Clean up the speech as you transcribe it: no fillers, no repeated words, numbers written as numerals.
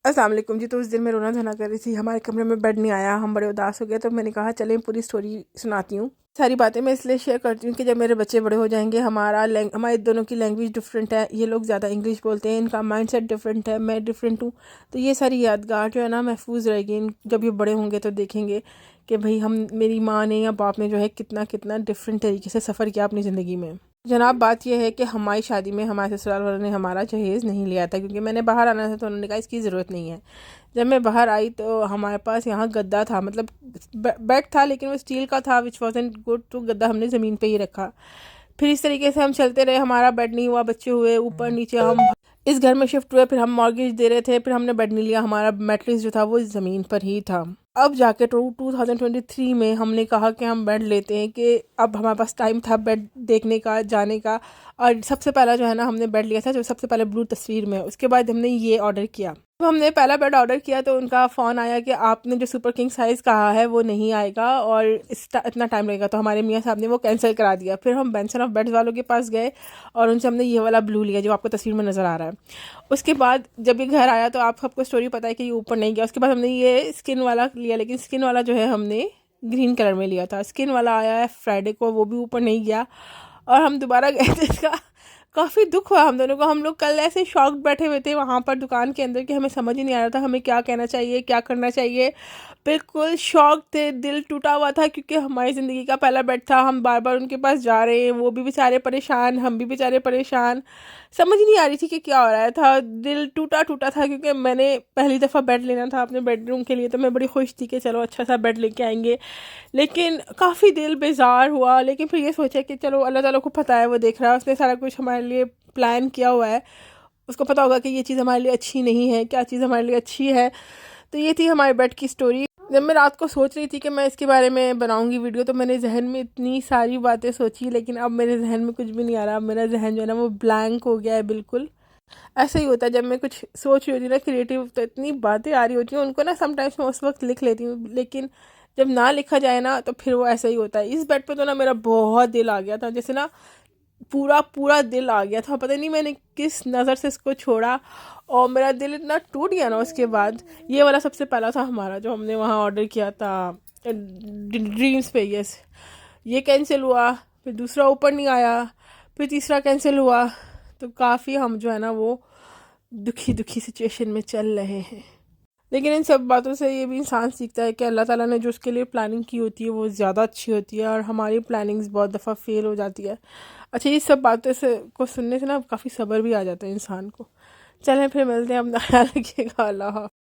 अस्सलाम वालेकुम जी। तो उस दिन मैं रोना धोना कर रही थी, हमारे कमरे में बेड नहीं आया, हम बड़े उदास हो गए। तो मैंने कहा चलें पूरी स्टोरी सुनाती हूँ। सारी बातें मैं इसलिए शेयर करती हूँ कि जब मेरे बच्चे बड़े हो जाएंगे, हमारे दोनों की लैंग्वेज डिफरेंट है। ये लोग ज़्यादा इंग्लिश बोलते हैं, इनका माइंडसेट डिफरेंट है, मैं डिफरेंट हूँ। तो ये सारी यादगार जो है ना महफूज रहेगी। जब ये बड़े होंगे तो देखेंगे कि भाई हम मेरी माँ ने या बाप ने जो है कितना कितना डिफरेंट तरीके से सफ़र किया अपनी ज़िंदगी में। जनाब, बात यह है कि हमारी शादी में हमारे ससुराल वालों ने हमारा जहेज़ नहीं लिया था, क्योंकि मैंने बाहर आना था। तो उन्होंने कहा इसकी ज़रूरत नहीं है। जब मैं बाहर आई तो हमारे पास यहाँ गद्दा था, मतलब बेड था, लेकिन वो स्टील का था, विच वॉजेंट गुड। तो गद्दा हमने ज़मीन पे ही रखा। फिर इस तरीके से हम चलते रहे, हमारा बेड नहीं हुआ, बच्चे हुए, ऊपर नीचे हम इस घर में शिफ्ट हुए। फिर हम मॉर्गेज दे रहे थे, फिर हमने बेड नहीं लिया, हमारा मैट्रेस जो था वो ज़मीन पर ही था। अब जाके 2023 में हमने कहा कि हम बेड लेते हैं, कि अब हमारे पास टाइम था बेड देखने का, जाने का। और सबसे पहला जो है ना हमने बेड लिया था, जो सबसे पहले ब्लू तस्वीर में। उसके बाद हमने ये ऑर्डर किया। जब हमने पहला बेड ऑर्डर किया तो उनका फ़ोन आया कि आपने जो सुपर किंग साइज़ कहा है वो नहीं आएगा और इतना टाइम लगेगा। तो हमारे मियाँ साहब ने वो कैंसिल करा दिया। फिर हम बेंसन ऑफ बेड्स वालों के पास गए और उनसे हमने ये वाला ब्लू लिया जो आपको तस्वीर में नज़र आ रहा है। उसके बाद जब ये घर आया तो आप सबको स्टोरी पता है कि ये ऊपर नहीं गया। उसके बाद हमने ये स्किन वाला लिया, लेकिन स्किन वाला जो है हमने ग्रीन कलर में लिया था। स्किन वाला आया है फ्राइडे को, वो भी ऊपर नहीं गया। और हम दोबारा गए थे, इसका काफ़ी दुख हुआ हम दोनों को। हम लोग कल ऐसे शॉक बैठे हुए थे वहाँ पर दुकान के अंदर कि हमें समझ ही नहीं आ रहा था हमें क्या कहना चाहिए, क्या करना चाहिए। बिल्कुल शॉक थे, दिल टूटा हुआ था, क्योंकि हमारी ज़िंदगी का पहला बेड था। हम बार बार उनके पास जा रहे हैं, वो भी बेचारे परेशान, हम भी बेचारे परेशान। समझ नहीं आ रही थी कि क्या हो रहा था। दिल टूटा टूटा था, क्योंकि मैंने पहली दफ़ा बेड लेना था अपने बेडरूम के लिए। तो मैं बड़ी खुश थी कि चलो अच्छा सा बेड लेके आएंगे। लेकिन काफ़ी दिल बेजार हुआ। लेकिन फिर ये सोचा कि चलो अल्लाह ताला को पता है, वो देख रहा है, उसने सारा कुछ हमारे लिए प्लान किया हुआ है। उसको पता होगा कि ये चीज़ हमारे लिए अच्छी नहीं है, क्या चीज़ हमारे लिए अच्छी है। तो ये थी हमारे बेड की स्टोरी। जब मैं रात को सोच रही थी कि मैं इसके बारे में बनाऊंगी वीडियो, तो मेरे जहन में इतनी सारी बातें सोची, लेकिन अब मेरे जहन में कुछ भी नहीं आ रहा। अब मेरा जहन जो है ना वो ब्लैंक हो गया है बिल्कुल। ऐसा ही होता है जब मैं कुछ सोच रही होती हूँ ना क्रिएटिव, तो इतनी बातें आ रही होती हैं उनको ना, समटाइम्स मैं उस वक्त लिख लेती हूँ, लेकिन जब ना लिखा जाए ना तो फिर वो ऐसा ही होता है। इस बेड पे तो ना मेरा बहुत दिल आ गया था, जैसे ना पूरा पूरा दिल आ गया था। पता नहीं मैंने किस नज़र से इसको छोड़ा और मेरा दिल इतना टूट गया ना उसके बाद। ये वाला सबसे पहला था हमारा जो हमने वहाँ ऑर्डर किया था ड्रीम्स पे। यस, ये कैंसिल हुआ। फिर दूसरा ऊपर नहीं आया, फिर तीसरा कैंसिल हुआ। तो काफ़ी हम जो है ना वो दुखी दुखी सिचुएशन में चल रहे हैं। लेकिन इन सब बातों से ये भी इंसान सीखता है कि अल्लाह ताला ने जो उसके लिए प्लानिंग की होती है वो ज़्यादा अच्छी होती है, और हमारी प्लानिंग्स बहुत दफ़ा फेल हो जाती है। अच्छा, ये सब बातें से को सुनने से ना काफ़ी सब्र भी आ जाता है इंसान को। चलें फिर मिलते हैं, अपना ख्याल रखिएगा। अल्लाह हाफ़िज़।